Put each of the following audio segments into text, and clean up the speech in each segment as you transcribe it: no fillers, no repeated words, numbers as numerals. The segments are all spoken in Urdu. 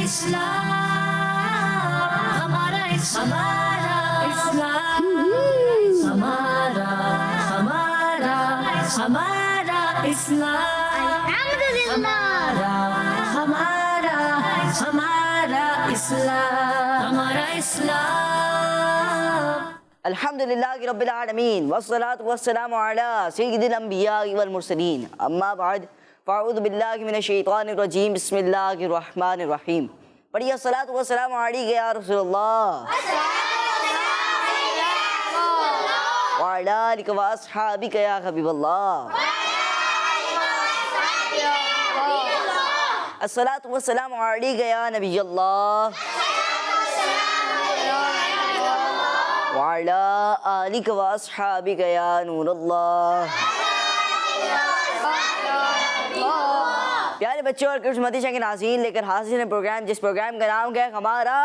اسلام، ہمارا اسلام، ہمارا اسلام، ہمارا اسلام۔ الحمدللہ رب العالمین والصلاة والسلام علی سید الانبیاء والمرسلین، اما بعد فاعوذ باللہ من الشیطان الرجیم، بسم اللہ الرحمن الرحیم۔ پڑھیے الصلاة والسلام علیک یا رسول اللہ وعلی آلک واصحابک یا حبیب اللہ۔ الصلاة والسلام علیک یا نبی اللہ وعلی آلک واصحابک یا نور اللہ۔ پیارے بچوں اور کرسمتی شاہ کے ناظرین، لے کر حاضر ہیں پروگرام، جس پروگرام کا نام ہے ہمارا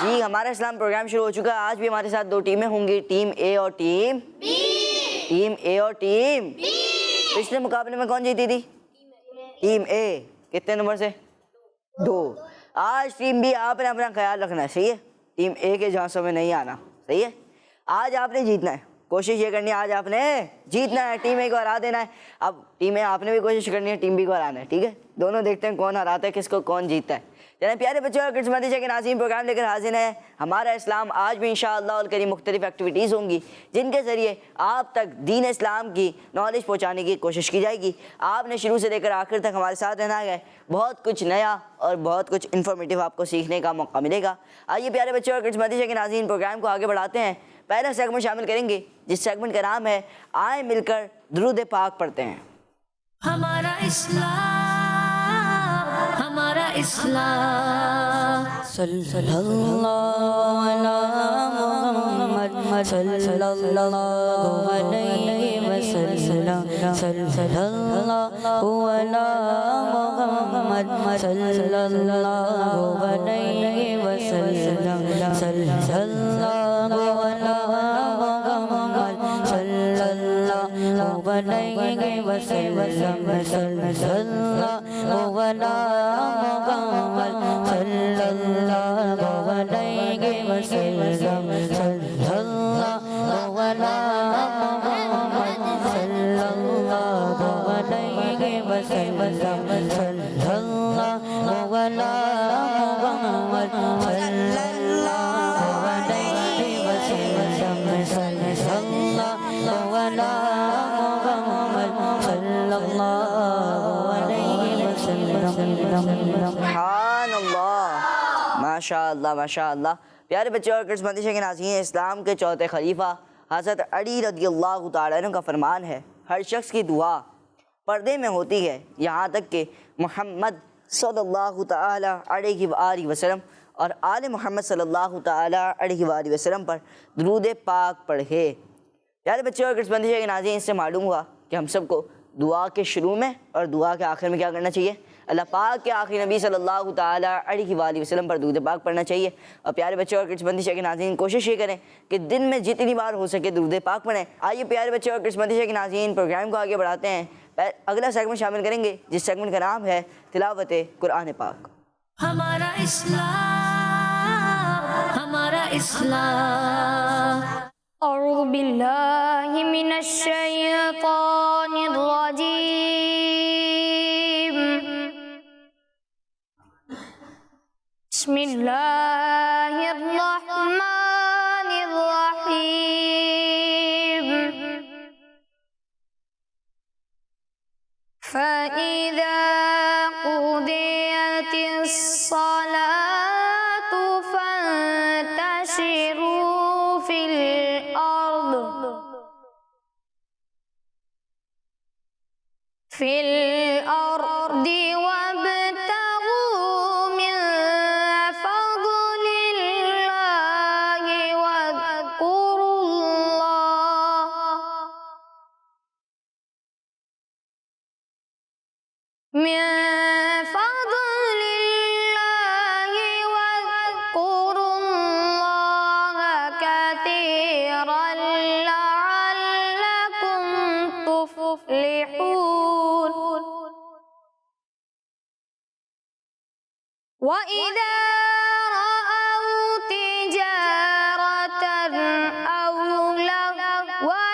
جی ہمارا اسلام۔ پروگرام شروع ہو چکا ہے۔ آج بھی ہمارے ساتھ دو ٹیمیں ہوں گی، ٹیم اے اور ٹیم بی۔ ٹیم اے اور ٹیم بی۔ پچھلے مقابلے میں کون جیتی تھی؟ ٹیم اے۔ کتنے نمبر سے؟ 2۔ آج ٹیم بی آپ نے اپنا خیال رکھنا ہے، صحیح ہے؟ ٹیم اے کے جھانسوں میں نہیں آنا، صحیح ہے؟ آج آپ نے جیتنا ہے، کوشش یہ کرنی ہے آج آپ نے جیتنا ہے، ٹیم اے کو ہرا دینا ہے۔ اب ٹیم اے آپ نے بھی کوشش کرنی ہے ٹیم بی کو ہرانا ہے، ٹھیک ہے؟ دونوں دیکھتے ہیں کون ہراتا ہے، کس کو کون جیتتا ہے۔ جناب پیارے بچوں اور کرسمتی شاہ کے ناظرین، پروگرام لے کر حاضر ہیں ہمارا اسلام۔ آج بھی انشاءاللہ الکریم مختلف ایکٹیویٹیز ہوں گی جن کے ذریعے آپ تک دین اسلام کی نالج پہنچانے کی کوشش کی جائے گی۔ آپ نے شروع سے لے کر آخر تک ہمارے ساتھ رہنا ہے، بہت کچھ نیا اور بہت کچھ انفارمیٹیو آپ کو سیکھنے کا موقع ملے گا۔ آئیے پیارے بچوں اور کرسمتی شاہ کے ناظرین، پروگرام کو آگے بڑھاتے ہیں۔ پہلا سیگمنٹ شامل کریں گے جس سیگمنٹ کا نام ہے آئیں مل کر درود پاک پڑھتے ہیں۔ ہمارا اسلام، ہمارا اسلام، صلی اللہ علی محمد صلی اللہ علیہ وسلم، صلی اللہ علی محمد صلی اللہ علیہ وسلم، صلی اللہ علی محمد صلی اللہ علیہ وسلم، صلی اللہ علی محمد صلی اللہ علیہ وسلم، صلی اللہ علی محمد صلی اللہ علیہ وسلم، صلی اللہ علی محمد صلی اللہ علیہ وسلم، صلی اللہ علی محمد صلی اللہ علیہ وسلم۔ سبحان اللہ، ماشاء اللہ ماشاء اللہ۔ پیارے بچے اور کرسمتی شاہ کے ناظرین، اسلام کے چوتھے خلیفہ حضرت علی رضی اللہ تعالیٰ عنہ کا فرمان ہے، ہر شخص کی دعا پردے میں ہوتی ہے یہاں تک کہ محمد صلی اللہ تعالیٰ علیہ وآلہ وسلم اور آل محمد صلی اللہ تعالیٰ علیہ وآلہ وسلم پر درود پاک پڑھے۔ پیارے بچے اور کرسمتی شاہ کے ناظرین، اس سے معلوم ہوا کہ ہم سب کو دعا کے شروع میں اور دعا کے آخر میں کیا کرنا چاہیے؟ اللہ پاک کے آخری نبی صلی اللہ تعالیٰ علیہ وآلہ وسلم پر درود پاک پڑھنا چاہیے۔ اور پیارے بچے اور کرسمتی شاہ کے ناظرین، کوشش یہ کریں کہ دن میں جتنی بار ہو سکے درود پاک پڑھیں۔ آئیے پیارے بچے اور کرسمتی شاہ کے ناظرین، پروگرام کو آگے بڑھاتے ہیں۔ اگلا سیگمنٹ شامل کریں گے جس سیگمنٹ کا نام ہے تلاوت قرآن پاک۔ ہمارا اسلام، ہمارا اسلام۔ اعوذ باللہ من الشیطان الرجیم، بسم اللہ الرحمن الرحیم۔ فَإِذَا قُضِيَتِ الصَّلَاةُ فَانتَشِرُوا فِي الْأَرْضِ وَابْتَغُوا مِن فَضْلِ اللَّهِ وَإِذَا رَأَوْا تِجَارَةً أَوْ لَهْوًا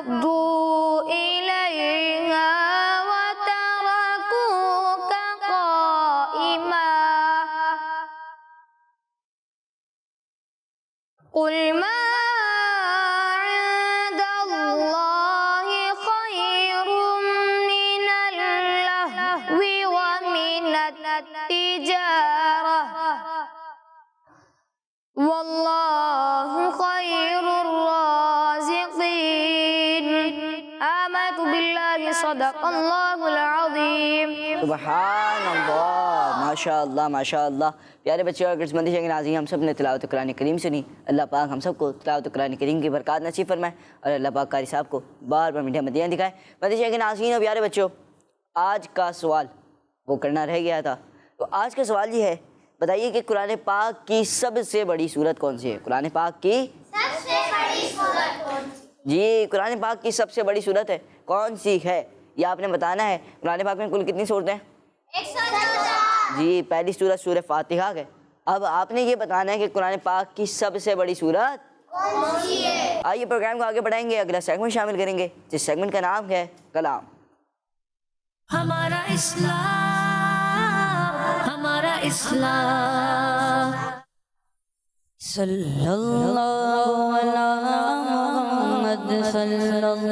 انفضوا إليها وتركوك قائما قل ما عند الله خير من اللهو ومن التجارة والله خير الرازقين آمنت بالله صدق الله العظيم سبحان اللہ، ماشاء اللہ ماشاء اللہ۔ پیارے بچے اور قسمت شیخ ناظرین، ہم سب نے تلاوت قرآن کریم سنی۔ اللہ پاک ہم سب کو تلاوت قرآن کریم کی برکات نصیب فرمائے اور اللہ پاک قاری صاحب کو بار بار میٹھے مدینہ دکھائے۔ مدینہ شیخ ناظرین اور پیارے بچوں، آج کا سوال وہ کرنا رہ گیا تھا، تو آج کا سوال یہ ہے، بتائیے کہ قرآن پاک کی سب سے بڑی سورت کون سی ہے؟ قرآن پاک کی سب سے بڑی سورت کون سی؟ جی، قرآن پاک کی سب سے بڑی سورت ہے کون سی ہے؟ یہ آپ نے بتانا ہے۔ قرآن پاک میں کل کتنی سورتیں ہیں؟ 114۔ جی، پہلی سورت سورہ فاتحہ ہے۔ اب آپ نے یہ بتانا ہے کہ قرآن پاک کی سب سے بڑی سورت کون سی ہے؟ آئیے پروگرام کو آگے بڑھائیں گے، اگلا سیگمنٹ شامل کریں گے جس سیگمنٹ کا نام ہے کلام۔ ہمارا اسلام، ہمارا اسلام، صلی اللہ علی محمد صلی اللہ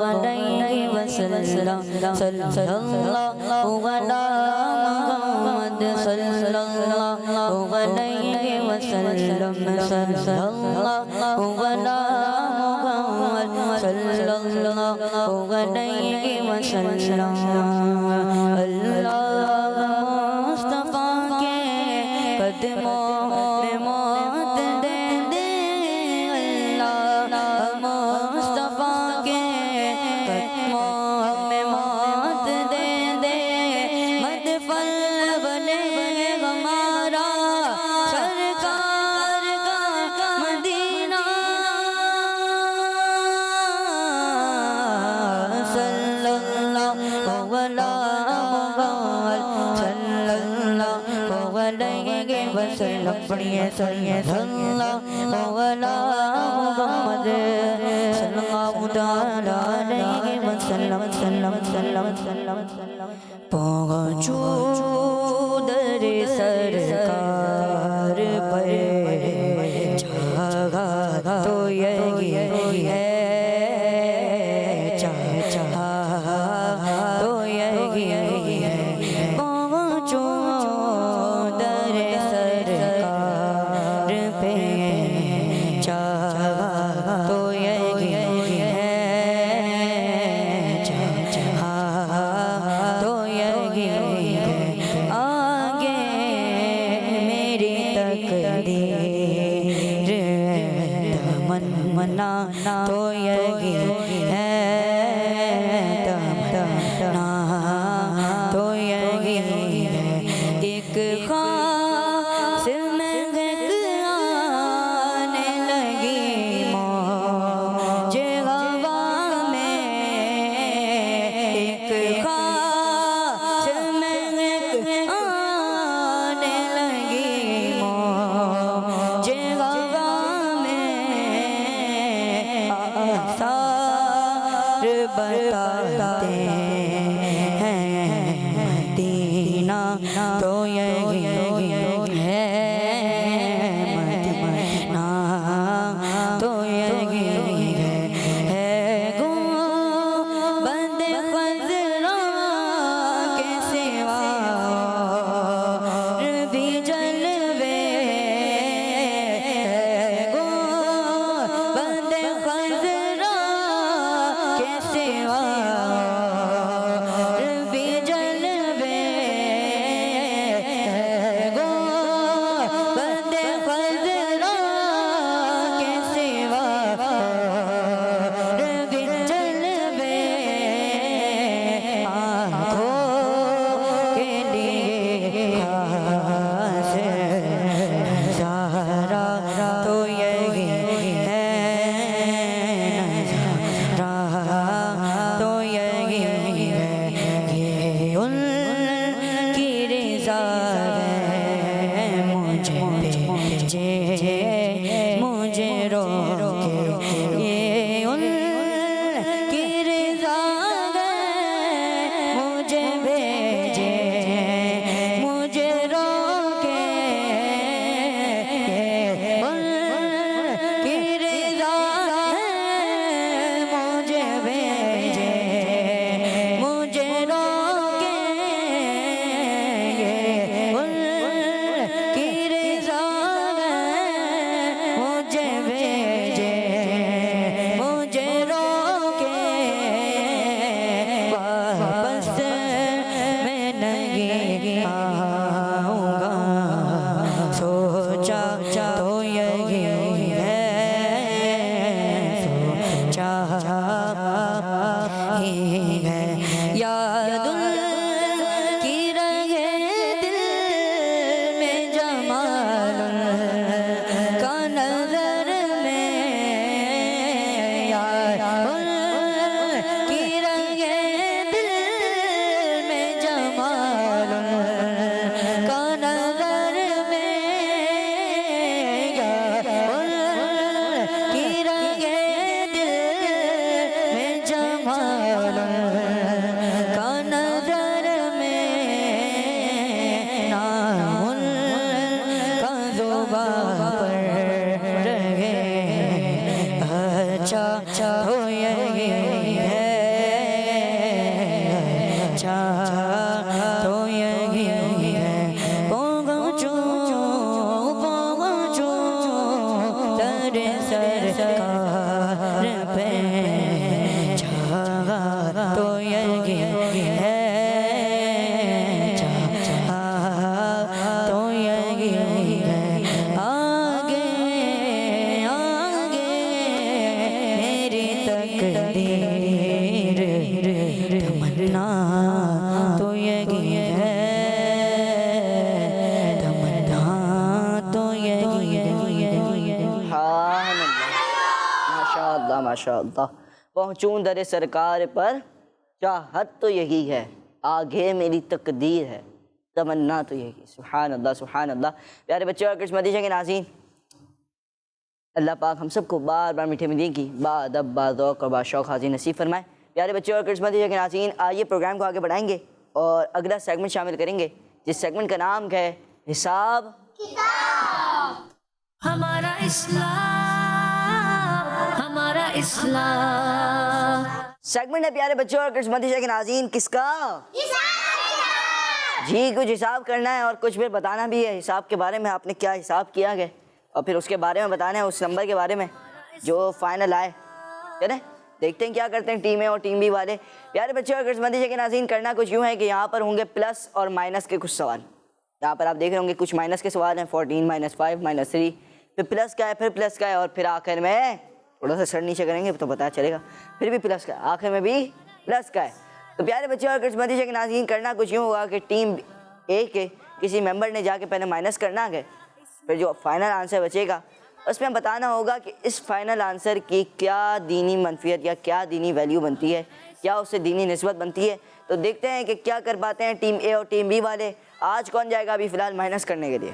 علیہ وسلم، صلی اللہ علی محمد صلی اللہ علیہ وسلم، صلی اللہ علی محمد صلی اللہ علیہ وسلم۔ اللہ مصطفیٰ کے قدموں میں موت دے دے، اللہ مصطفیٰ کے قدموں میں موت دے دے، مدفن بنے ہمارا سرکار کا مدینہ، صلی اللہ علی محمد صلی اللہ علیہ وسلم، پڑھیے صلی اللہ علی محمد صلی اللہ تعالی علیہ وسلم، پہنچو در سرکار پر جگہ تو یہی ہے، چاہا تو یہی ہے، پہنچو در سرکار پہ چاہا تو یہی ہے، چاہا تو یہی ہے، آگے میری تقدیر تمنا تو یہی ہے، تمنا تو یہی ہے، ایک خاص مہک آنے لگی موج ہوا میں، ایک خاص مہک آنے لگی موج ہوا میں، آثار بتاتے ہیں مدینہ تو یہی ہے، مدینہ تو یہی ہے، گنبد خضرا کے سوا اور بھی جلوے، گنبد خضرا کے سوا روکے یہ ان کی رضا ہے مجھے بھیجے مجھے روکے یہ ان کی رضا ہے مجھے بھیجے مجھے روکے یہ ان کی رضا ہے مجھے بھیجے مجھے روکے واپس میں نہیں آؤں گا سوچا تو یہی ہے سوچا ہی ہے یاد کی رہے دل میں جمال کا نظر میں یاد کی رہے دل میں جمال کا نظر میں یاد کی رہے دل میں جمال کا نظر میں نام کا زباں پر رہے اچھا تو یہی ہے اچھا تو یہی ہے پہنچوں تیرے سرکار پہ چاہا تو یہی ہے چاہا تو یہی ہے آگے آگے میری تقدیر تمنا تو یہی ہے تمنا تو یہی ہے سبحان اللہ ماشاء اللہ ماشاء اللہ پہنچوں در سرکار پر چاہت تو یہی ہے آگے میری تقدیر ہے تمنا تو یہی سبحان اللہ سبحان اللہ پیارے بچے اور کرسمتی کے ناظرین اللہ پاک ہم سب کو بار بار میٹھے مدینے کی بادب باذوق اور باشوق حاضر نصیب فرمائے پیارے بچے اور کرسمتی کے ناظرین آئیے پروگرام کو آگے بڑھائیں گے اور اگلا سیگمنٹ شامل کریں گے جس سیگمنٹ کا نام ہے حساب ہمارا اسلام ہمارا اسلام سیگمنٹ ہے پیارے بچوں اور کرسمتی کے ناظرین کس کا جی کچھ حساب کرنا ہے اور کچھ پھر بتانا بھی ہے حساب کے بارے میں آپ نے کیا حساب کیا ہے اور پھر اس کے بارے میں بتانا ہے اس نمبر کے بارے میں جو فائنل آئے چلیں دیکھتے ہیں کیا کرتے ہیں ٹیم اے اور ٹیم بی والے پیارے بچوں اور کرسمتی کے ناظرین کرنا کچھ یوں ہے کہ یہاں پر ہوں گے پلس اور مائنس کے کچھ سوال یہاں پر آپ دیکھ رہے ہوں گے کچھ مائنس کے سوال ہیں 14 -5 -3 پھر پلس کا ہے پھر پلس کا ہے اور پھر آخر میں تھوڑا سا سر نیچے کریں گے تو پتہ چلے گا پھر بھی پلس کا ہے آخر میں بھی پلس کا ہے تو پیارے بچے اور کرسمتی کے ناظرین کرنا کچھ یوں ہوگا کہ ٹیم اے کے کسی ممبر نے جا کے پہلے مائنس کرنا ہے پھر جو فائنل آنسر بچے گا اس میں بتانا ہوگا کہ اس فائنل آنسر کی کیا دینی منفیت یا کیا دینی ویلیو بنتی ہے کیا اس سے دینی نسبت بنتی ہے تو دیکھتے ہیں کہ کیا کر پاتے ہیں ٹیم اے اور ٹیم بی والے آج کون جائے گا ابھی فی الحال مائنس کرنے کے لیے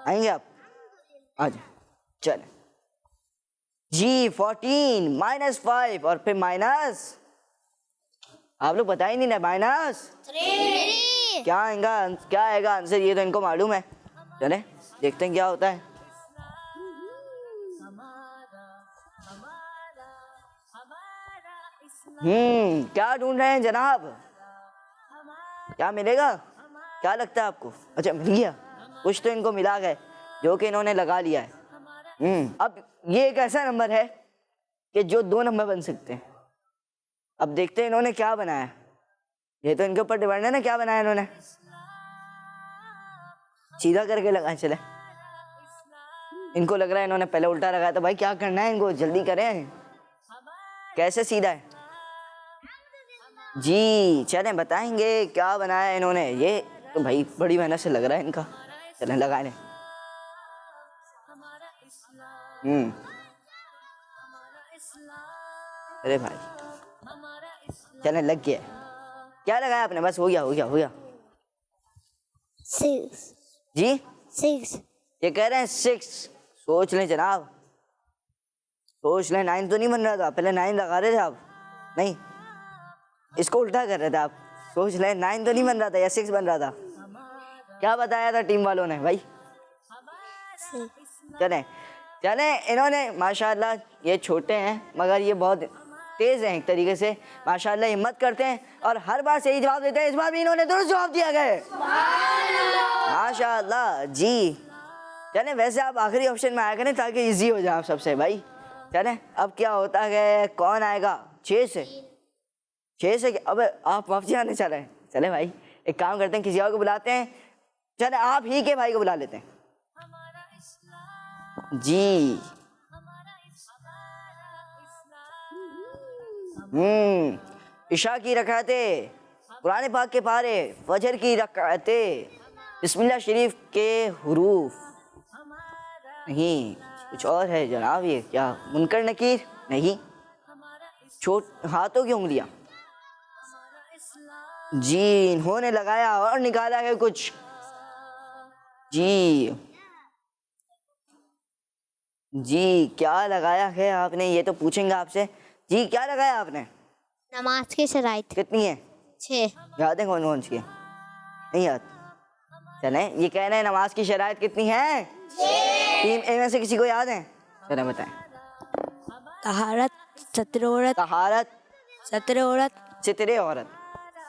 آئیں گے آپ آ جائیں چلیں جی 14 -5 اور پھر مائنس آپ لوگ بتا ہی نہیں نا مائنس کیا آئے گا آنسر یہ تو ان کو معلوم ہے چلیں دیکھتے ہیں کیا ہوتا ہے کیا ڈھونڈ رہے ہیں جناب کیا ملے گا کیا لگتا ہے آپ کو اچھا مل گیا کچھ تو ان کو ملا گیا جو کہ انہوں نے لگا لیا ہے اب یہ ایک ایسا نمبر ہے کہ جو 2 نمبر بن سکتے ہیں اب دیکھتے ہیں انہوں نے کیا بنایا یہ تو ان کے اوپر ڈیپینڈ ہے نا کیا بنایا انہوں نے سیدھا کر کے لگائیں چلے ان کو لگ رہا ہے انہوں نے پہلے الٹا لگایا تو بھائی کیا کرنا ہے ان کو جلدی کریں کیسے سیدھا ہے جی چلیں بتائیں گے کیا بنایا انہوں نے یہ تو بھائی بڑی محنت سے لگ رہا ہے ان کا چلیں لگا لیں ارے بھائی چلیں لگ گیا کیا لگایا آپ نے بس ہو گیا 6 جی یہ کہہ رہے ہیں 6. سوچ لیں جناب, سوچ لیں. 9 تو نہیں بن رہا تھا, پہلے 9 لگا رہے تھے آپ, نہیں اس کو الٹا کر رہے تھے آپ. سوچ لیں 9 تو نہیں بن رہا تھا یا 6 بن رہا تھا. کیا بتایا تھا ٹیم والوں نے بھائی؟ چلیں انہوں نے ماشاءاللہ, یہ چھوٹے ہیں مگر یہ بہت تیز ہیں ایک طریقے سے, ماشاءاللہ ہمت کرتے ہیں اور ہر بار صحیح جواب دیتے ہیں. اس بار بھی انہوں نے درست جواب دیا گئے ماشاءاللہ. جی چلیں, ویسے آپ آخری آپشن میں آیا کریں تاکہ ایزی ہو جائے آپ سب سے بھائی. چلیں اب کیا ہوتا ہے, کون آئے گا؟ 6 سے. اب آپ واپسی آنے چلیں. چلیں بھائی ایک کام کرتے ہیں, کسی اور کو بلاتے ہیں. چلیں آپ ہی کے بھائی کو بلا لیتے ہیں. جی عشاء کی رکعتیں, قرآن پاک کے پارے, فجر کی رکعتیں, بسم اللہ شریف کے حروف. نہیں کچھ اور ہے جناب, یہ کیا منکر نکیر؟ نہیں, ہاتھوں کی انگلیاں. جی انہوں نے لگایا اور نکالا ہے کچھ. جی کیا لگایا ہے آپ نے, یہ تو پوچھیں گے آپ سے. جی کیا لگایا آپ نے؟ نماز کی شرائط کتنی ہے؟ 6. یاد ہے کون سی ہے؟ نہیں یاد. چلیں یہ کہہ رہے ہیں نماز کی شرائط کتنی ہے؟ 6. ٹیم اے میں سے کسی کو یاد ہے؟ چلیں بتائیں. طہارت, ستر عورت, طہارت, ستر عورت, ستر عورت.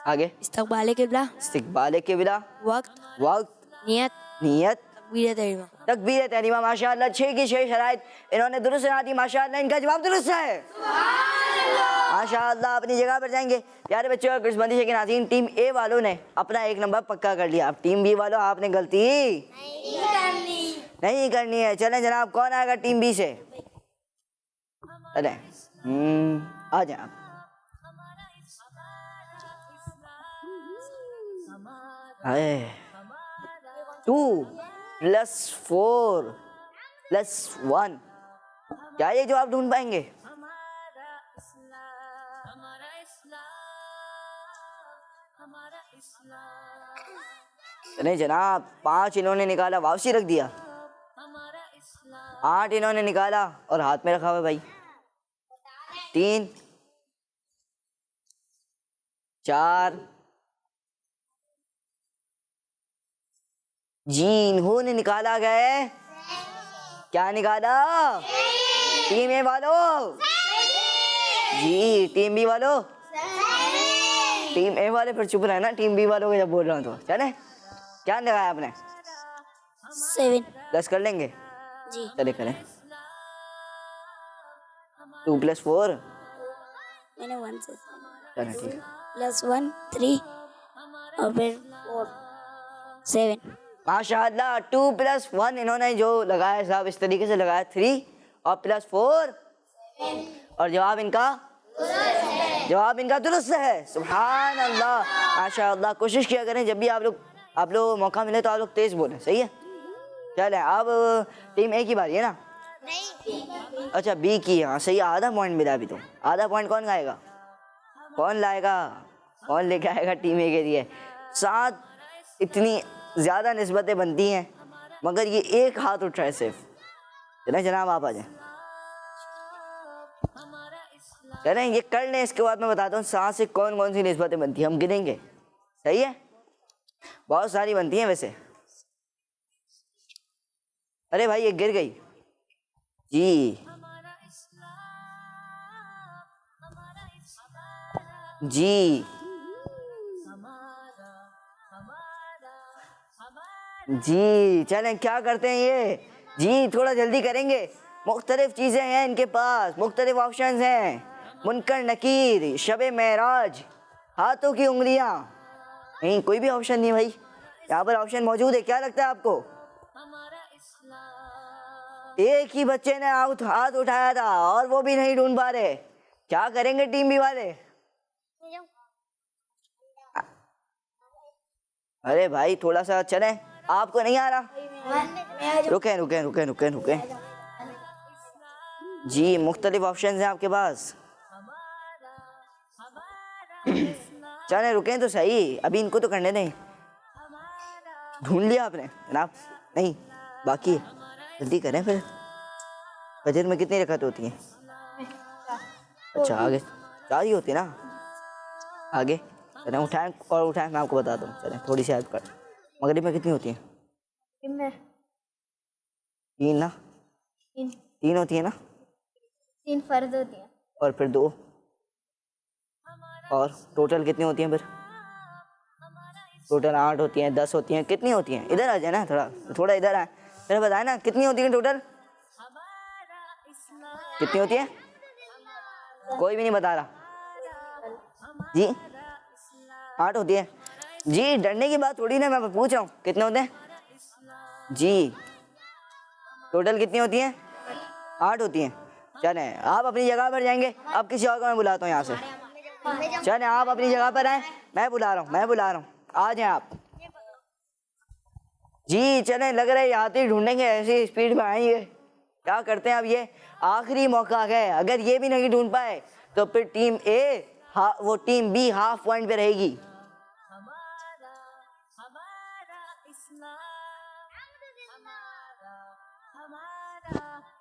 آگے استقبال قبلہ, استقبال قبلہ, وقت, وقت, نیت, تکبیر تحریمہ. تکبیر تحریمہ. ماشاءاللہ 6 کی 6 شرائط انہوں نے درست سنا دی. ماشاءاللہ ان کا جواب درست ہے. ماشاءاللہ اپنی جگہ پر جائیں گے. پیارے بچوں اور کرسمتی کے ناظرین, ٹیم اے والوں نے اپنا 1 نمبر پکا کر لیا. اب ٹیم بی والوں آپ نے غلطی نہیں کرنی ہے. چلیں جناب کون آئے گا ٹیم بی سے؟ چلیں آ جائیں آپ. 2 + 4 + 1. کیا یہ جواب ڈھونڈ پائیں گے؟ نہیں جناب, 5 انہوں نے نکالا, واپسی رکھ دیا. 8 انہوں نے نکالا اور ہاتھ میں رکھا ہوا بھائی. 3 4. جی انہوں نے نکالا گئے, کیا نکالا ٹیم اے والوں؟ جی ٹیم بی والوں, ٹیم اے والے پھر چپ رہے نا, ٹیم بی والوں کو جب بول رہا ہوں تو. چلیں کیا لگایا آپ نے؟ 7. پلس کر لیں گے. جی چلے کریں. 2 + 4 میں نے 1 سے چلیں ٹھیک ہے. +1 3 اور پھر 4 7. ماشاءاللہ 2 + 1 انہوں نے جو لگایا صاحب اس طریقے سے لگایا 3 اور +4 اور جواب ان کا درست ہے. سبحان اللہ ماشاءاللہ. کوشش کیا کریں جب بھی آپ لوگ موقع ملے تو آپ لوگ تیز بولیں, صحیح ہے. چلیں اب ٹیم اے کی باری ہے نا؟ اچھا بی کی, ہاں صحیح. آدھا پوائنٹ ملا ابھی. تو آدھا پوائنٹ کون لائے گا, کون لائے گا, کون لے کے آئے گا ٹیم اے کے لیے؟ 7 اتنی زیادہ نسبتیں بنتی ہیں مگر یہ ایک ہاتھ اٹھ رہا ہے صرف. چلیں جناب آپ آ جائیں. چلیں یہ کر لیں, اس کے بعد میں بتاتا ہوں 7 سے کون کون سی نسبتیں بنتی ہیں, ہم گنیں گے. صحیح ہے, بہت ساری بنتی ہیں ویسے. ارے بھائی یہ گر گئی. جی جی جی چلیں کیا کرتے ہیں یہ, جی تھوڑا جلدی کریں گے. مختلف چیزیں ہیں ان کے پاس, مختلف آپشنز ہیں. منکر نکیر, شب معراج, ہاتھوں کی انگلیاں. نہیں کوئی بھی آپشن نہیں بھائی, یہاں پر آپشن موجود ہے. کیا لگتا ہے آپ کو؟ ایک ہی بچے نے ہاتھ اٹھایا تھا اور وہ بھی نہیں ڈھونڈ پا رہے. کیا کریں گے ٹیم بی والے؟ ارے بھائی تھوڑا سا چلیں, آپ کو نہیں آ رہا؟ رکیں. جی مختلف آپشنز ہیں آپ کے پاس. چلیں رکیں تو صحیح, ابھی ان کو تو کرنے دیں. ڈھونڈ لیا آپ نے جناب؟ نہیں باقی ہے, جلدی کریں پھر. فجر میں کتنی رکعت ہوتی ہیں؟ اچھا آگے 4 ہی ہوتی ہے نا. آگے چلیں اٹھائیں اور اٹھائیں, میں آپ کو بتاتا ہوں. چلیں تھوڑی سی ہیلپ کر. مغرب میں کتنی ہوتی ہیں؟ 3 نا, 3 ہوتی ہیں نا, 3 فرض ہوتی ہیں اور پھر 2, اور ٹوٹل کتنی ہوتی ہیں پھر؟ ٹوٹل 8 ہوتی ہیں, 10 ہوتی ہیں, کتنی ہوتی ہیں؟ ادھر آ جائیں نا, تھوڑا ادھر آئیں, پھر بتائیں نا کتنی ہوتی ہیں ٹوٹل, کتنی ہوتی ہیں؟ کوئی بھی نہیں بتا رہا جی. 8 ہوتی ہے جی, ڈرنے کی بات تھوڑی نا, میں پوچھ رہا ہوں کتنے ہوتے ہیں جی. ٹوٹل کتنی ہوتی ہیں؟ 8 ہوتی ہیں. چلیں آپ اپنی جگہ پر جائیں گے, اب کسی اور کو میں بلاتا ہوں یہاں سے. چلیں آپ اپنی جگہ پر آئیں, میں بلا رہا ہوں, آ جائیں آپ جی. چلیں لگ رہا ہے آتے ہی ڈھونڈیں گے, ایسی اسپیڈ میں آئیں گے. کیا کرتے ہیں اب, یہ آخری موقع ہے, اگر یہ بھی نہیں ڈھونڈ پائے تو پھر ٹیم اے وہ ٹیم بی ہاف پوائنٹ پہ رہے گی.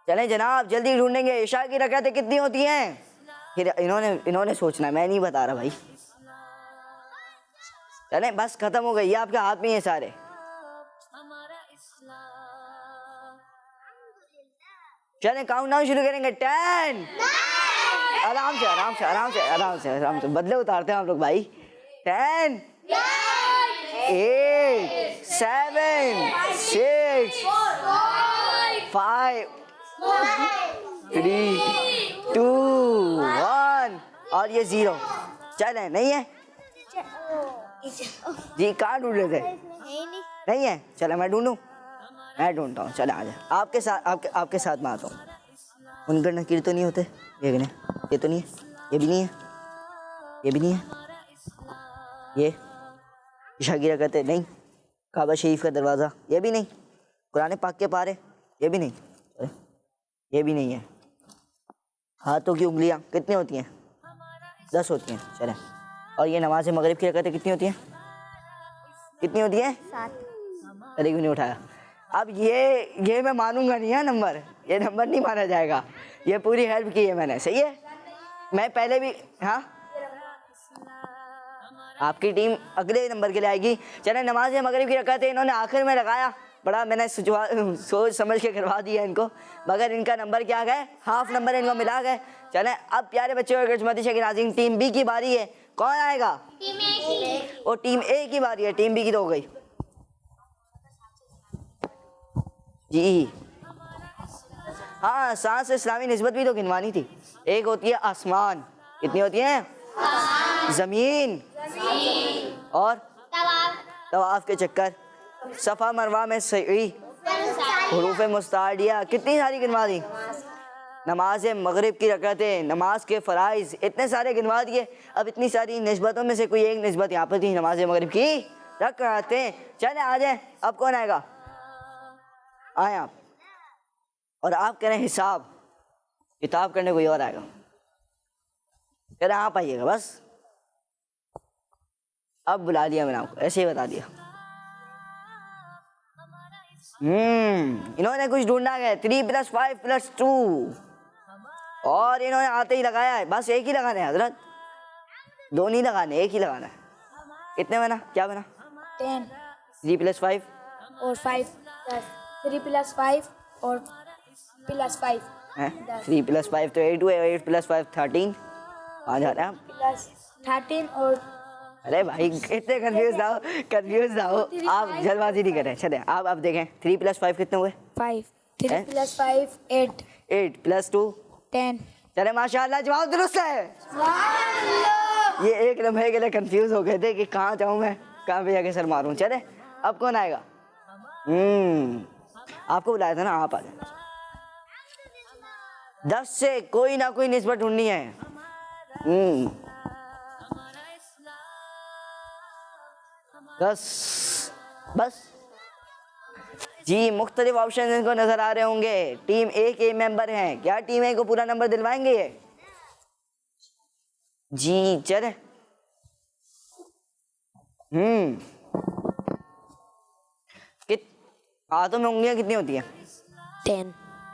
چلیں جناب جلدی ڈھونڈیں گے. عشاء کی رکعتیں کتنی ہوتی ہیں؟ پھر انہوں نے سوچنا ہے, میں نہیں بتا رہا بھائی. چلیں بس ختم ہو گئی, یہ آپ کے ہاتھ میں ہیں سارے. چلیں کاؤنٹ ڈاؤن شروع کریں گے. 10, آرام سے بدلے اتارتے ہیں آپ لوگ بھائی. 10, 8, 7, 6, 5, 3, 2, 1 اور یہ 0. چلیں نہیں ہے جی, کہاں ڈھونڈ رہے تھے؟ نہیں ہے. چلیں میں ڈھونڈوں, میں ڈھونڈتا ہوں. چلیں آ جائیں, آپ کے ساتھ میں آتا ہوں. ان کے نکیر تو نہیں ہوتے, یہ تو نہیں ہے, یہ بھی نہیں ہے, یہ بھی نہیں ہے, یہ عشاء کی رکعتیں نہیں, کعبہ شریف کا دروازہ یہ بھی نہیں, قرآن پاک کے پارے یہ بھی نہیں, یہ بھی نہیں ہے. ہاتھوں کی انگلیاں کتنی ہوتی ہیں؟ 10 ہوتی ہیں. چلیں, اور یہ نماز مغرب کی رکعتیں کتنی ہوتی ہیں؟ کتنی ہوتی ہیں؟ 7. ارے کیوں نہیں اٹھایا؟ اب یہ میں مانوں گا نہیں ہے نمبر, یہ نمبر نہیں مانا جائے گا. یہ پوری ہیلپ کی ہے میں نے, صحیح ہے. میں پہلے بھی, ہاں آپ کی ٹیم اگلے نمبر کے لیے آئے گی. چلیں نماز مغرب کی رکعتیں انہوں نے آخر میں لگایا, بڑا میں نے سوچ سمجھ کے کروا دیا ان کو, مگر ان کا نمبر کیا گئے, ہاف نمبر ان کو ملا گئے. چلیں اب پیارے بچے اور قسمتی شاہ کے ناظرین, ٹیم بی کی باری ہے. کون آئے گا؟ وہ ٹیم اے کی باری ہے, ٹیم بی کی تو ہو گئی جی. ہاں سانس اسلامی نسبت بھی تو گنوانی تھی. ایک ہوتی ہے آسمان, کتنی ہوتی ہیں؟ زمین, اور طواف کے چکر, صفا مروہ میں سعی, حروف مستعاریہ, کتنی ساری گنوا دی. نماز مغرب کی رکعتیں, نماز کے فرائض, اتنے سارے گنوا دیے. اب اتنی ساری نسبتوں میں سے کوئی ایک نسبت یہاں پر تھی, نماز مغرب کی رکعتیں. چلیں آ جائیں, اب کون آئے گا؟ آئیں آپ, اور آپ کریں حساب کتاب کرنے کوئی اور آئے گا. چلیں آپ آئیے گا بس. اب بلا دیا میں نے آپ کو, ایسے ہی بتا دیا. انہوں نے کچھ ڈھونڈا ہے. 3 + 5 + 2, اور انہوں نے آتے ہی لگایا ہے. بس ایک ہی لگانا ہے حضرت, 2 نہیں لگانے, ایک ہی لگانا ہے. کتنے بنا, کیا بنا؟ 10 3 + 5 اور 5 3 + 5 اور +5 3 + 5 تو 8 ہوئے, 8 + 5 13. کہاں جا رہے ہیں آپ؟ +13 اور ارے بھائی اتنے کنفیوز نہ ہو آپ, جلد بازی نہیں کریں. چلیں آپ دیکھیں, 3 + 5 کتنے ہوئے؟ 5 3 + 5 8 8 + 2 10. چلے ماشاء اللہ, جواب درست ہے. یہ ایک لمحے کے لیے کنفیوز ہو گئے تھے کہ کہاں جاؤں میں, کہاں پہ جا کے سر ماروں. چلے اب کون آئے گا؟ آپ کو بلایا تھا نا, آپ آ جائیں. 10 سے کوئی نہ کوئی نسبت ڈھونڈنی ہے. 10 بس جی. مختلف آپشن ان کو نظر آ رہے ہوں گے. ٹیم اے کے ممبر ہیں, کیا ٹیم اے کو پورا نمبر دلوائیں گے یہ؟ جی چلیں. ہاتھوں میں انگلیاں کتنی ہوتی ہیں؟ 10.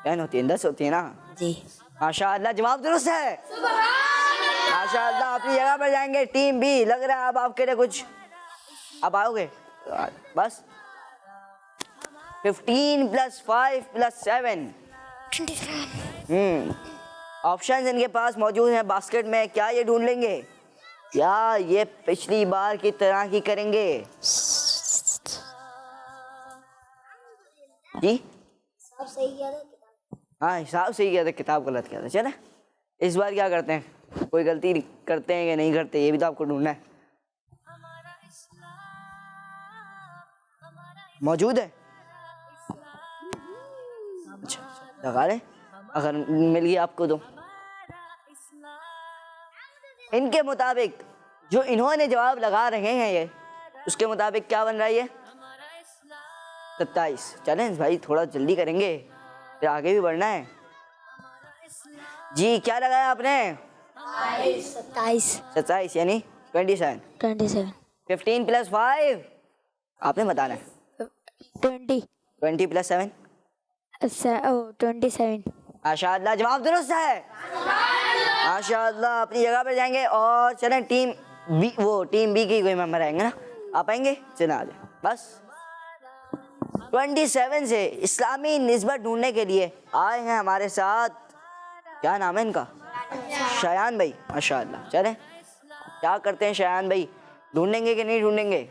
10 ہوتی ہیں، 10 ہوتی ہیں نا؟ جی. ماشاء اللہ جواب درست ہے. ماشاء اللہ اپنی جگہ پر جائیں گے ٹیم بی. لگ رہا ہے اب آپ کے لیے کچھ اب آؤ گے بس. 15 + 5 + 7. 27. آپشنز ان کے پاس موجود ہیں باسکٹ میں. کیا یہ ڈھونڈ لیں گے یا یہ پچھلی بار کی طرح ہی کریں گے؟ جی اب صحیح کیا تھا. ہاں حساب صحیح کیا تھا، کتاب غلط کیا تھا. چلے اس بار کیا کرتے ہیں، کوئی غلطی کرتے ہیں کہ نہیں کرتے یہ بھی تو آپ کو ڈھونڈنا ہے. موجود ہے؟ اچھا لگا لیں اگر مل گیا آپ کو تو. ان کے مطابق جو انہوں نے جواب لگا رہے ہیں یہ اس کے مطابق کیا بن رہا ہے یہ 27. چلیں بھائی تھوڑا جلدی کریں گے پھر آگے بھی بڑھنا ہے. جی کیا لگایا آپ نے؟ 27 یعنی 27. 15 + 5 آپ نے بتانا ہے. 20 + 7 27. ماشاء اللہ جواب درست ہے. ماشاء اللہ اپنی جگہ پر جائیں گے اور چلیں ٹیم بی، وہ ٹیم بی کی کوئی ممبر آئیں گے نا، آپ آئیں گے؟ چلیں آ جائیں بس. 27 سے اسلامی نسبت ڈھونڈنے کے لیے آئے ہیں ہمارے ساتھ، کیا نام ہے ان کا؟ شایان بھائی. ماشاء اللہ چلیں کیا کرتے ہیں شایان بھائی، ڈھونڈیں گے کہ نہیں ڈھونڈیں گے؟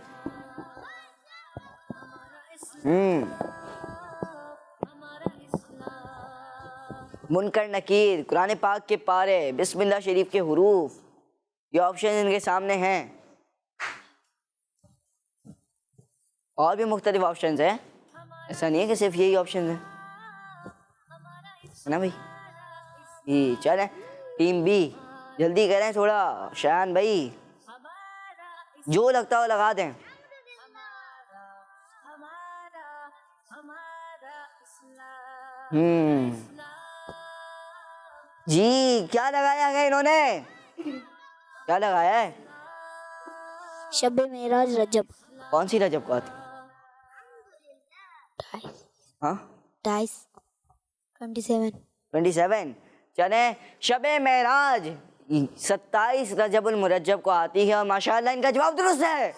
منکر نکیر، قرآن پاک کے پارے، بسم اللہ شریف کے حروف، یہ آپشن ان کے سامنے ہیں. اور بھی مختلف آپشنز ہیں، ایسا نہیں ہے کہ صرف یہی آپشنز ہیں ہے نا بھائی. جی چلیں ٹیم بی جلدی کریں تھوڑا. شایان بھائی جو لگتا ہو لگا دیں. جی کیا لگایا ہے انہوں نے، کیا لگایا ہے؟ شب معراج رجب. کون سی رجب کو آتی؟ ہاں 27. چلیں شب معراج 27 رجب المرجب کو آتی ہے اور ماشاء اللہ ان کا جواب درست ہے.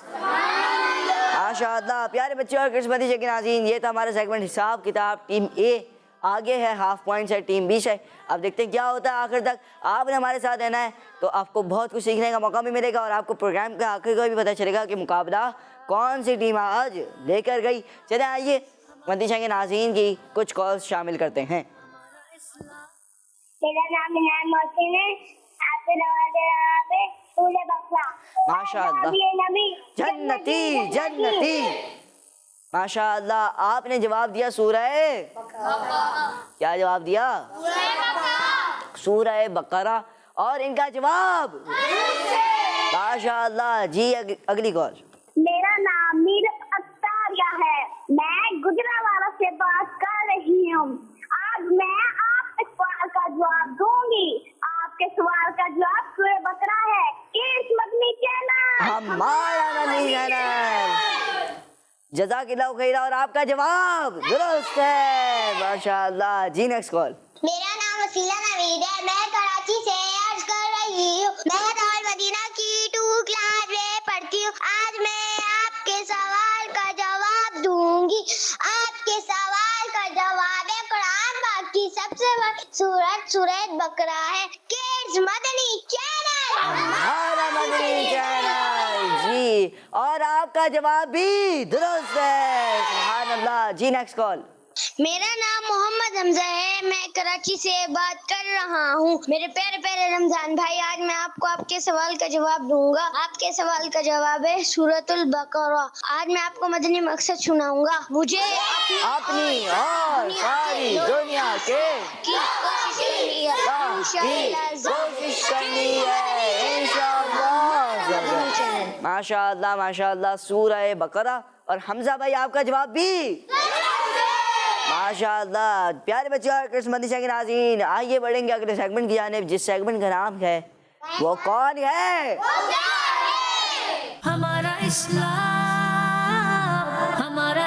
ماشاء اللہ پیارے بچے اور قسمتی کے ناظرین، یہ تھا ہمارا سیگمنٹ حساب کتاب. ٹیم اے آگے ہے ہاف پوائنٹ سے ٹیم بی سے. اب دیکھتے ہیں کیا ہوتا ہے آخر تک. آپ نے ہمارے ساتھ رہنا ہے تو آپ کو بہت کچھ سیکھنے کا موقع بھی ملے گا اور آپ کو پروگرام کا آخر کو بھی پتہ چلے گا کہ مقابلہ کون سی ٹیم آج لے کر گئی. چلیں آئیے مدینہ کے ناظرین کی کچھ کالز شامل کرتے ہیں. میرا نام عنایت محسن ہے. آپ سے نواز جناب سورہ بقرہ. ماشاء اللہ جنتی جنتی. ماشاء اللہ آپ نے جواب دیا سورہ کیا جواب دیا؟ سورہ بقرہ. اور ان کا جواب ماشاء اللہ. جی اگلی کال. میرا نام میر اختاریہ ہے. میں گجرانوالہ سے بات کر رہی ہوں. آج میں آپ کے سوال کا جواب دوں گی. آپ کے سوال کا جواب سورہ بقرہ ہے. کس مدنی چینل؟ ہمارا مدنی چینل. جزاک اللہ خیر. اور آپ کا جواب درست ہے ماشاء اللہ. جی نیکسٹ کال. میرا نام وسیلہ نوید ہے. میں کراچی سے عرض کر رہی ہوں. میں دار مدینہ کی 2 کلاس میں پڑھتی ہوں. آج میں آپ کے سوال کا جواب دوں گی. آپ کے سوال کا جواب ہے قرآن پاک کی سب سے بڑی سورت سورہ بقرہ ہے. کڈز مدنی چینل. ہمارا مدنی چینل. جی اور آپ کا جواب بھی درست ہے سبحان اللہ. جی نیکسٹ کال. میرا نام محمد حمزہ ہے. میں کراچی سے بات کر رہا ہوں. میرے پیارے پیارے رمضان بھائی، آج میں آپ کو آپ کے سوال کا جواب دوں گا. آپ کے سوال کا جواب ہے سورۃ البقرہ. آج میں آپ کو مدنی مقصد سناؤں گا. مجھے اپنی اور ساری دنیا کے کوشش کرنی ہے انشاءاللہ. ماشاء اللہ ماشاء اللہ. سورہ بقرہ. اور حمزہ بھائی آپ کا جواب بھی ماشاء اللہ. پیارے بچے اور قسمتی کے ناظرین، آئیے بڑھیں گے اگلے سیگمنٹ کی جانب جس سیگمنٹ کا نام ہے وہ کون ہے؟ ہمارا اسلام، ہمارا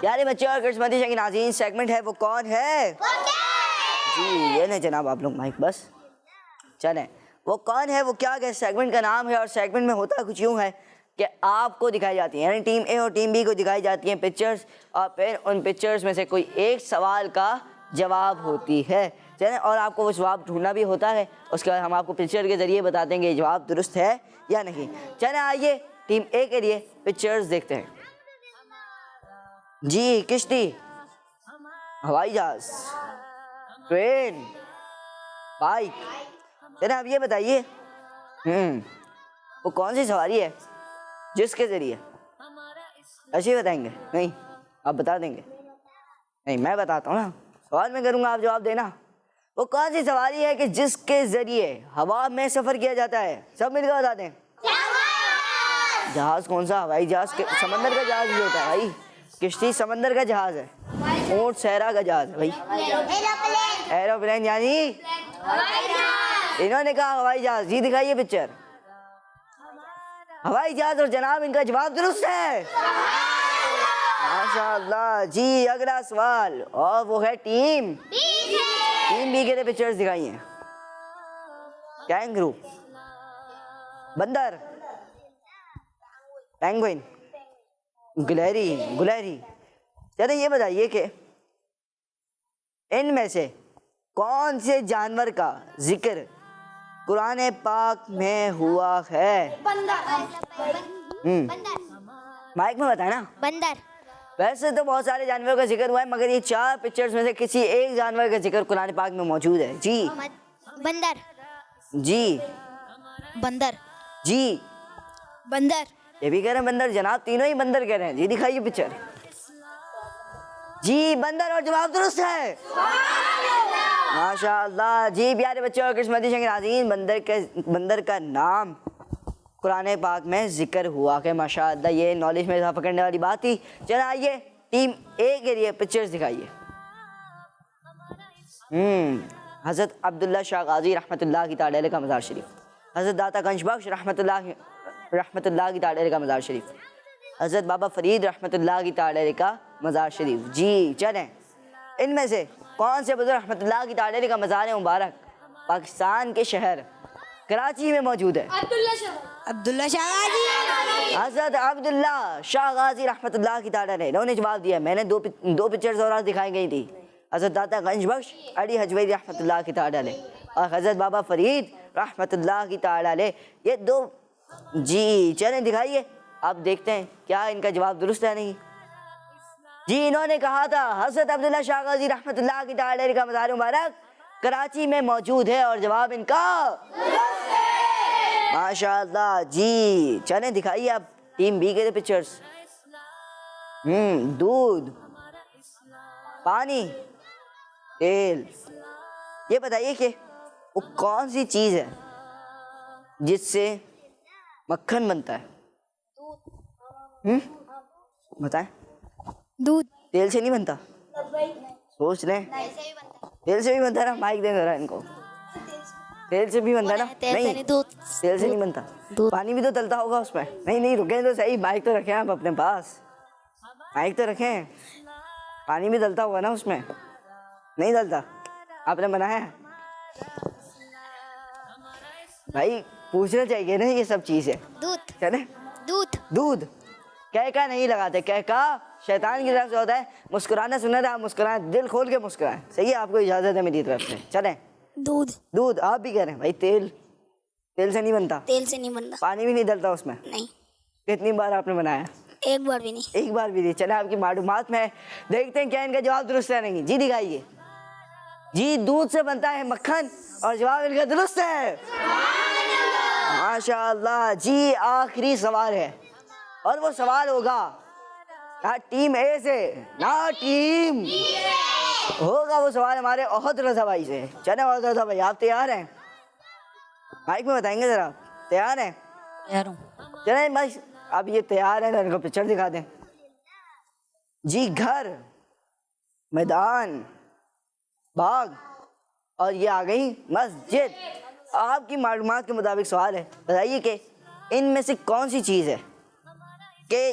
پیارے بچے اور قسمتی شاہ کے ناظرین، سیگمنٹ ہے وہ کون ہے؟ جی یہ نہیں جناب آپ لوگ مائک بس چلیں، وہ کون ہے وہ کیا کہ سیگمنٹ کا نام ہے، اور سیگمنٹ میں ہوتا کچھ یوں ہے کہ آپ کو دکھائی جاتی ہیں، یعنی ٹیم اے اور ٹیم بی کو دکھائی جاتی ہیں پکچرز، اور پھر ان پکچرز میں سے کوئی ایک سوال کا جواب ہوتی ہے، چلیں، اور آپ کو وہ جواب ڈھونڈنا بھی ہوتا ہے، اس کے بعد ہم آپ کو پکچر کے ذریعے بتا دیں گے یہ جواب درست ہے یا نہیں۔ چلیں آئیے ٹیم اے کے لیے پکچرز دیکھتے ہیں۔ جی کشتی، ہوائی جہاز، ٹرین، بائک، چلیں اب یہ بتائیے وہ کون سی سواری ہے جس کے ذریعے، ایسے ہی بتائیں گے؟ نہیں آپ بتا دیں گے؟ نہیں میں بتاتا ہوں نا، سوال میں کروں گا آپ جواب دینا۔ وہ کون سی سواری ہے کہ جس کے ذریعے ہوا میں سفر کیا جاتا ہے؟ سب مل کر بتا دیں۔ جہاز کون سا؟ ہوائی جہاز، سمندر کا جہاز بھی ہوتا ہے بھائی، کشتی سمندر کا جہاز ہے، اونٹ صحرا کا جہاز ہے بھائی، ایروپلین یعنی انہوں نے کہا ہوائی جہاز، جی دکھائیے پکچر، ہوائی جہاز، اور جناب ان کا جواب درست ہے، ماشاء اللہ۔ جی اگلا سوال، اور وہ ہے ٹیم بی کے لیے پکچرز دکھائی ہیں۔ کینگرو، بندر، پینگوئن، گلہری، چلیں یہ بتائیے کہ ان میں سے کون سے جانور کا ذکر قرآن پاک میں ہوا ہے؟ مائک میں بتائیں نا۔ بندر، ویسے تو بہت سارے جانوروں کا ذکر ہوا ہے، مگر یہ 4 پکچرز میں سے کسی ایک جانور کا ذکر قرآن پاک میں موجود ہے۔ جی بندر، جی بندر، جی، بندر، یہ بھی کہہ رہے ہیں بندر، جناب تینوں ہی بندر کہہ رہے ہیں، جی دکھائیے پکچر۔ جی بندر، اور جواب درست ہے، ماشاء اللہ۔ جی پیارے بچے اور قسمتی شاہ کے ناظرین، بندر کا نام قرآن پاک میں ذکر ہوا کہ ماشاء اللہ، یہ نالج میں اضافہ کرنے والی بات تھی۔ چلیں آئیے ٹیم اے کے لیے پکچرز دکھائیے۔ حضرت عبداللہ شاہ غازی رحمۃ اللہ کی تعالی علیہ کا مزار شریف، حضرت داتا گنج بخش رحمۃ اللہ کی تعالی علیہ کا مزار شریف، حضرت بابا فرید رحمۃ اللہ کی تعالی علیہ کا مزار شریف۔ جی چلیں، ان میں سے کون سے بزرگ رحمۃ اللہ کی تعالی علیہ کا مزار مبارک پاکستان کے شہر کراچی میں موجود ہے؟ عبداللہ شاہ غازی، حضرت عبداللہ شاہ غازی رحمۃ اللہ کی تعالی علیہ، انہوں نے جواب دیا۔ میں نے دو پکچرز اور دکھائی گئی تھی، حضرت داتا گنج بخش علی حجویری رحمۃ اللہ کی تعالی علیہ اور حضرت بابا فرید رحمۃ اللہ کی تعالی علیہ، یہ 2۔ جی چلیں دکھائیے، آپ دیکھتے ہیں کیا ان کا جواب درست ہے نہیں۔ جی انہوں نے کہا تھا حضرت عبداللہ شاہ غازی رحمۃ اللہ کی تعالی علیہ کا مزار مبارک کراچی میں موجود ہے، اور جواب ان کا ماشاء اللہ۔ جی چلیں دکھائیے آپ ٹیم بی کے پکچرز۔ دودھ، پانی، تیل، یہ بتائیے کہ وہ کون سی چیز ہے جس سے مکھن بنتا ہے؟ بتائیں۔ دودھ، تیل سے نہیں بنتا؟ سوچ لیں، تیل سے بھی بنتا ہے نا، مائک دیں ذرا ان کو، تیل سے بھی بنتا ہے نا؟ نہیں تیل سے نہیں بنتا، پانی بھی تو تلتا ہوگا اس میں۔ نہیں رکیں تو صحیح، مائک تو رکھیں آپ اپنے پاس، مائک تو رکھیں، پانی بھی تلتا ہوگا نا اس میں؟ نہیں تلتا، آپ نے بنایا ہے بھائی، پوچھنا چاہیے نا، یہ سب چیز ہے۔ دودھ، چلیں، دودھ کہہ نہیں لگاتے، کہہ شیطان کی طرف سے ہوتا ہے، مسکرانا سنت ہے، آپ مسکرائیں، دل کھول کے مسکرائیں، صحیح ہے، آپ کو اجازت ہے میری طرف سے۔ چلیں دودھ، آپ بھی کہہ رہے ہیں بھائی تیل سے نہیں بنتا، تیل سے نہیں بنتا، پانی بھی نہیں ڈلتا اس میں۔ نہیں، کتنی بار آپ نے بنایا؟ ایک بار بھی نہیں۔ ایک بار بھی نہیں۔ چلیں آپ کی معلومات میں دیکھتے ہیں کیا ان کا جواب درست ہے نہیں۔ جی دکھائیے۔ جی دودھ سے بنتا ہے مکھن، اور جواب ان کا درست ہے، ماشاء اللہ۔ جی آخری سوال ہے، اور وہ سوال ہوگا نہ ٹیم اے سے نہ ٹیم ہوگا، وہ سوال ہمارے احد رضا بھائی سے۔ چلیں احد رضا بھائی آپ تیار ہیں؟ مائک میں بتائیں گے ذرا، تیار ہیں؟ تیار ہوں۔ چلیں بھائی اب یہ تیار ہے تو ان کو پکچر دکھا دیں۔ جی گھر، میدان، باغ، اور یہ آ گئی مسجد۔ آپ کی معلومات کے مطابق سوال ہے، بتائیے کہ ان میں سے کون سی چیز ہے کہ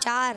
4।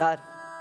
4।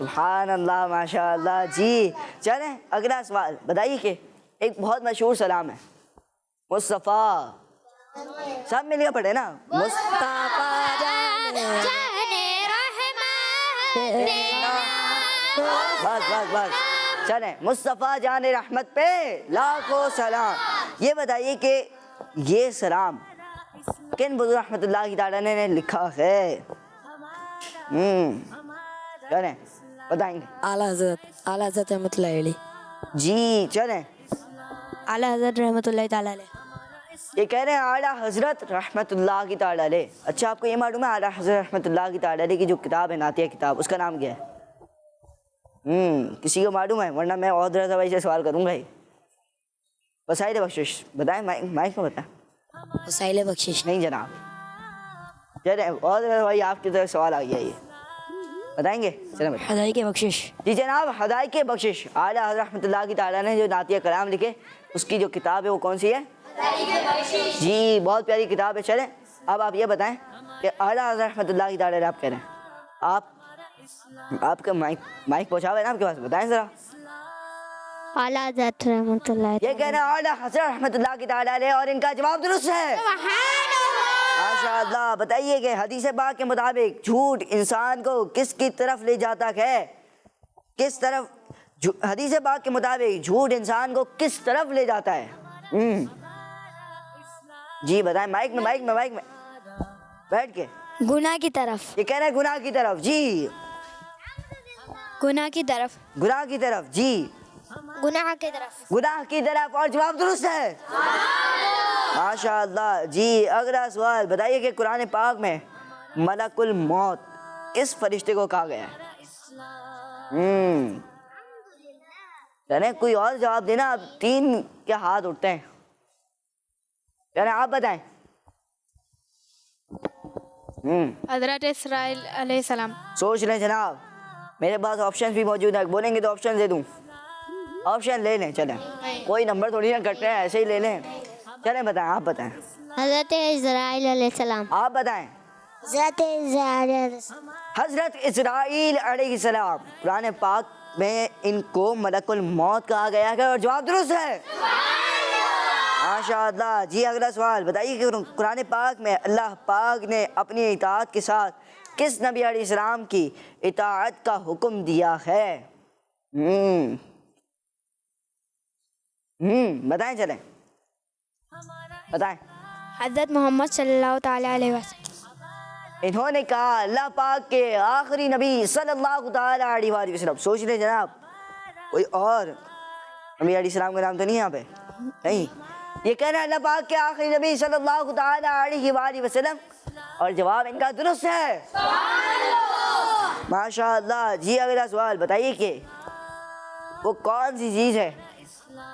سبحان اللہ ماشاء اللہ. جی چلیں اگلا سوال بتائیے کہ ایک بہت مشہور سلام ہے مصطفیٰ, سب مل کے پڑھے نا, مصطفیٰ بس بس بس چلیں, مصطفیٰ جان رحمت پہ لاکھوں سلام. یہ بتائیے کہ یہ سلام کن بزرگ رحمۃ اللہ تعالیٰ نے لکھا ہے؟ چلیں بتائیں گے. اعلیٰ حضرت رحمۃ اللہ علیہ. جی چلیں, اعلیٰ حضرت رحمۃ اللہ تعالیٰ علیہ. یہ کہہ رہے ہیں اعلیٰ حضرت رحمۃ اللہ کی تعالیٰ علیہ. اچھا آپ کو یہ معلوم ہے اعلیٰ حضرت رحمۃ اللہ کی تعالیٰ علیہ کی جو کتاب ہے نعتیہ کتاب, اس کا نام کیا ہے؟ کسی کو معلوم ہے؟ ورنہ میں اور درجہ بھائی سے سوال کروں گا ہی. وسائل بخشش بتائیں, مائک میں بتائیں. وسائل بخشش نہیں جناب, چلیں اور درجہ بھائی آپ کی طرف سوال آ گیا, یہ بتائیں گے؟ چلیں بتائیں. ہدایت بخشش. جی جناب, ہدایت بخشش اعلیٰ حضرت رحمۃ اللہ کی تعالیٰ نے جو نعتیہ کلام لکھے اس کی جو کتاب ہے وہ کون سی ہے؟ جی بہت پیاری کتاب ہے. چلیں اب آپ یہ بتائیں کہ اعلیٰ حضرت رحمۃ اللہ کی تعالیٰ آپ کہہ رہے ہیں, آپ کا مائک پہنچا ہوا ہے نا آپ کے پاس, بتائیں ذرا. اعلیٰ حضرت رحمۃ اللہ. یہ کہہ رہے ہیں اعلیٰ حضرت رحمۃ اللہ کی تعالیٰ علیہ, اور ان کا جواب درست ہے. ماشاء اللہ. بتائیے کہ حدیث پاک کے مطابق جھوٹ انسان کو کس کی طرف لے جاتا ہے؟ کس طرف حدیث پاک کے مطابق جھوٹ انسان کو کس طرف لے جاتا ہے؟ جی بتائیں, مائک میں بیٹھ کے. گناہ کی طرف. یہ کہہ رہے ہیں گناہ کی طرف. جی گناہ کی طرف. گناہ کی طرف. جی گناہ کی طرف. گناہ کی طرف, اور جواب درست ہے. ماشاء اللہ. جی اگلا سوال بتائیے کہ قرآن پاک میں ملک الموت کس فرشتے کو کہا گیا ہے؟ یعنی کوئی اور جواب دینا, اب 3 کے ہاتھ اٹھتے ہیں. یعنی آپ بتائیں. حضرت اسرائیل علیہ السلام. سوچ لیں جناب, میرے پاس آپشن بھی موجود ہے, بولیں گے تو آپشن دے دوں. آپشن لے لیں, چلیں کوئی نمبر تھوڑی نہ کٹ رہے ہیں, ایسے ہی لے لیں. چلیں بتائیں, آپ بتائیں. حضرت اسرائیل علیہ السلام. آپ بتائیں. حضرت اسرائیل علیہ السلام. حضرت اسرائیل علیہ السلام. قرآن پاک میں ان کو ملک الموت کہا گیا ہے, اور جواب درست ہے. ماشاء اللہ. جی اگلا سوال بتائیے کہ قرآن پاک میں اللہ پاک نے اپنی اطاعت کے ساتھ کس نبی علیہ السلام کی اطاعت کا حکم دیا ہے؟ بتائیں, چلیں بتائیں. حضرت محمد صلی اللہ تعالیٰ علیہ وسلم. انہوں نے کہا اللہ پاک کے آخری نبی صلی اللہ تعالیٰ علیہ وآلہ وسلم. سوچ لیں جناب, کوئی اور نبی علیہ السلام کا نام تو نہیں یہاں پہ؟ نہیں. یہ کہنا ہے اللہ پاک کے آخری نبی صلی اللہ تعالیٰ علیہ وآلہ وسلم, اور جواب ان کا درست ہے. ماشاء اللہ. جی اگلا سوال بتائیے کہ وہ کون سی چیز ہے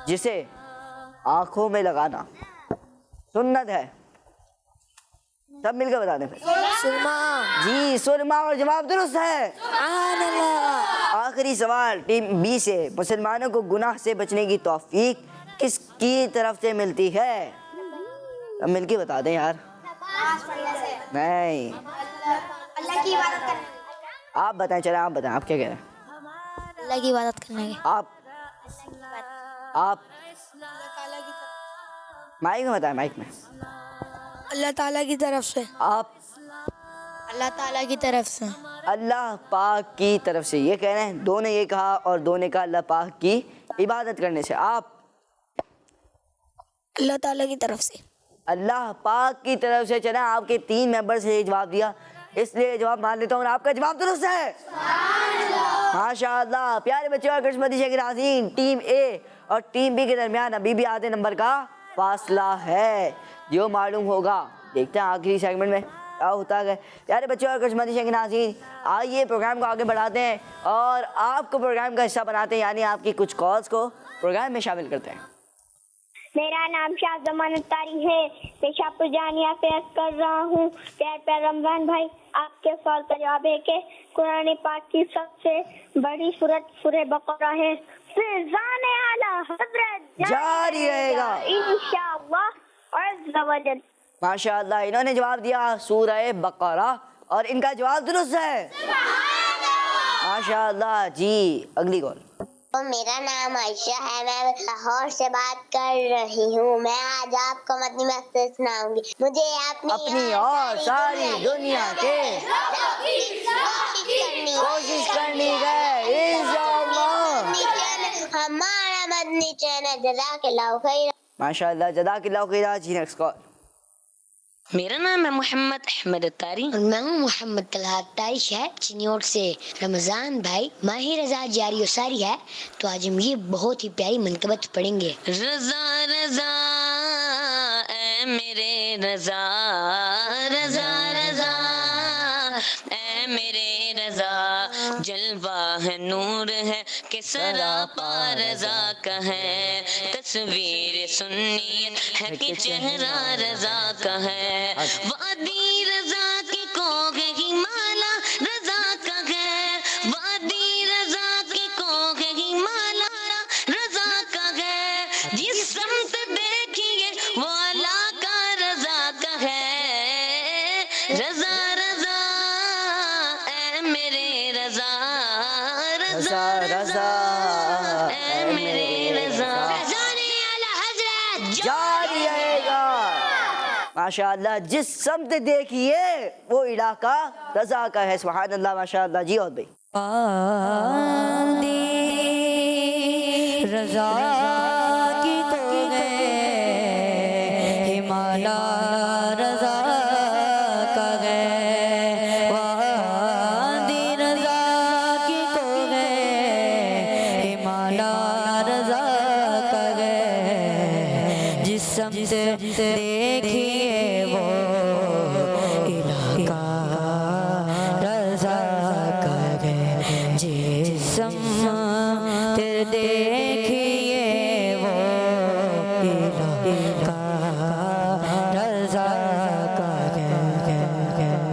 جسے آنکھوں میں لگانا سنت ہے؟ سب مل کے بتا دیں. سرما. جی سرما, اور جواب درست ہے. سبحان اللہ. آخری سوال ٹیم بی سے, مسلمانوں کو گناہ سے بچنے کی توفیق کس کی طرف سے ملتی ہے؟ اب مل کے بتا دیں یار. نہیں, اللہ کی عبادت کرنے. آپ بتائیں. چلیں آپ بتائیں, آپ کیا کہہ رہے ہیں؟ اللہ کی عبادت کرنے کے. آپ مائک میں بتائیں, مائک میں. اللہ تعالیٰ کی طرف سے. آپ اللہ تعالیٰ کی طرف سے. اللہ پاک کی طرف سے. یہ کہہ رہے ہیں دو نے یہ کہا اور دو نے کہا اللہ پاک کی عبادت کرنے سے. آپ اللہ تعالیٰ کی طرف سے. اللہ پاک کی طرف سے. چلیں آپ کے 3 ممبر سے یہ جواب دیا, اس لیے جواب مان لیتا ہوں, اور آپ کا جواب درست ہے. ماشاء اللہ. پیارے بچوں اور قسمتی شیخ ناظرین, ٹیم اے اور ٹیم بی کے درمیان ابھی بھی آدھے نمبر کا فاصلہ ہے. جو معلوم ہوگا دیکھتے ہیں آخری سیگمنٹ میں کیا ہوتا ہے. پیارے بچوں اور قسمتی شیخ ناظرین, آئیے پروگرام کو آگے بڑھاتے ہیں اور آپ کو پروگرام کا حصہ بناتے ہیں, یعنی آپ کی کچھ کالز کو پروگرام میں شامل کرتے ہیں. میرا نام شاہ زمان اتاری ہے, پیشہ پرجانیہ پیش کر رہا ہوں. پیار رمضان بھائی, آپ کے سوال کا جواب ہے کہ قرآن پاک کی سب سے بڑی سورت سورہ بقرہ ہے. فیضان اعلیٰ حضرت جاری رہے گا انشاءاللہ عز و جل. ماشاء اللہ. انہوں نے جواب دیا سورہ بقرہ, اور ان کا جواب درست ہے. ماشاء اللہ. جی اگلی کال. میرا نام عائشہ ہے, میں لاہور سے بات کر رہی ہوں. میں آج آپ کو مدنی مقصد سناؤں گی. مجھے اپنی اور ساری دنیا کے کوشش کرنی ہے انشاءاللہ. ہمارا مدنی چینل جزاک اللہ خیر. ماشاء اللہ جزاک اللہ خیر. جی نیکسٹ کال. میرا نام ہے محمد احمد اتاری اور میں ہوں محمد طلحہ اتاری شہر چنیوٹ سے. رمضان بھائی ماہ رضا جاری و ساری ہے تو آج ہم یہ بہت ہی پیاری منقبت پڑھیں گے. رضا رضا اے میرے رضا, رضا رضا اے میرے رضا, جلوہ ہے نور ہے کہ سراپا رضا کا ہے, تصویر سنیت ہے کہ چہرہ رضا کا ہے, وادی رضا کی کوہ ہی مالا رضا کا ہے, وادی رضا کی کوہ ہی مالا رضا کا ہے, جس سمت دیکھیے وہ اللہ کا رضا کا ہے. رضا رضا اے میرے رضا, رضا رضا اے میرے رضا. رضانے اعلی حضرت جاری رہے گا. ماشاء اللہ جس سمت دیکھیے وہ علاقہ رضا کا ہے. سبحان اللہ. ماشاء اللہ. جی اور بھائی. رضا کی کوہ ہمالا رضا کا ہے, وادی رضا کی کوہ ہمالا رضا کا ہے, جس سمت دیکھیے وہ علاقہ رضا کا ہے, جس سمت دیکھیے وہ علاقہ رضا کا ہے.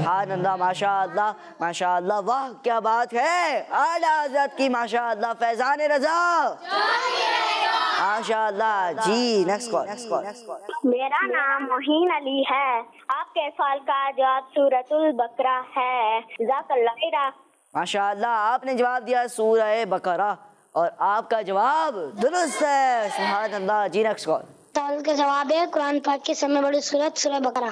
سبحان اللہ. ماشاء اللہ. ماشاء اللہ. واہ کیا بات ہے. اعلیٰ حضرت کی ماشاء اللہ فیضان رضا. ماشاء اللہ. جی نیکسٹ کال. میرا نام معین علی ہے. آپ کے سوال کا جواب سورۃ البقرہ ہے. جزاک اللہ خیر. ماشاء اللہ آپ نے جواب دیا سورہ بقرہ اور آپ کا جواب درست ہے. سبحان اللہ. جی نیکسٹ کال. سوال کا جواب ہے قرآن پاک کی سب سے بڑی سورت سورہ بقرہ.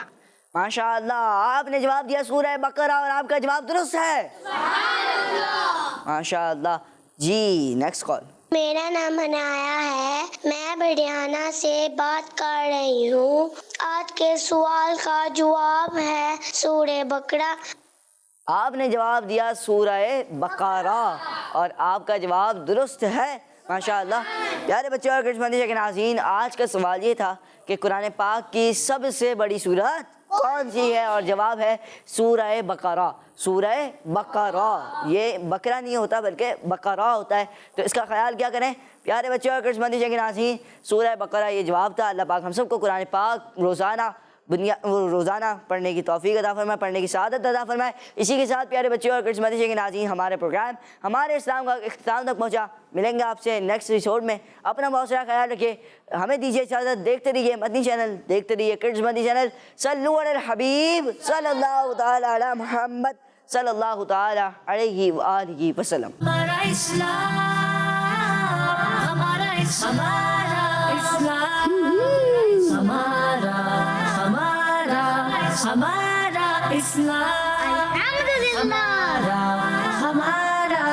ماشاء اللہ آپ نے جواب دیا سورہ بقرہ اور آپ کا جواب درست ہے. ماشاء اللہ. جی نیکسٹ کال. میرا نام عنایا ہے. میں بڑیانہ سے بات کر رہی ہوں. آج کے سوال کا جواب ہے سورہ بقرہ. آپ نے جواب دیا سورہ بقرہ اور آپ کا جواب درست ہے. ماشاء اللہ. پیارے بچوں اور کرشمندی کے ناظرین, آج کا سوال یہ تھا کہ قرآن پاک کی سب سے بڑی سورت کون سی ہے, اور جواب ہے سورہ بقرہ. سورہ بقرہ, یہ بقرہ نہیں ہوتا بلکہ بقرہ ہوتا ہے, تو اس کا خیال کیا کریں پیارے بچوں اور کرشمندی کے ناظرین. سورہ بقرہ یہ جواب تھا. اللہ پاک ہم سب کو قرآن پاک روزانہ پڑھنے کی توفیق عطا فرمائے, پڑھنے کی سعادت عطا فرمائے. اسی کے ساتھ پیارے بچوں اور کرشمندی کے ناظرین ہمارے پروگرام ہمارے اسلام کا اختتام تک پہنچا. ملیں گے آپ سے نیکسٹ ایپیسوڈ میں. اپنا بہت سارا خیال رکھیے. ہمیں دیجیے اجازت. دیکھتے رہیے مدنی چینل, دیکھتے رہیے کرشمندی چینل. صلو علی الحبیب صلی اللہ تعالی علی محمد صلی اللہ تعالی علیہ وآلہ وسلم. ہمارا اسلام, ہمارا اسلام, ہمارا ہمارا اسلام, ہمارا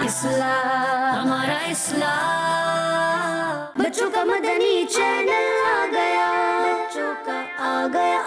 اسلام, ہمارا اسلام. بچوں کا مدنی چینل آ گیا, بچوں کا آ گیا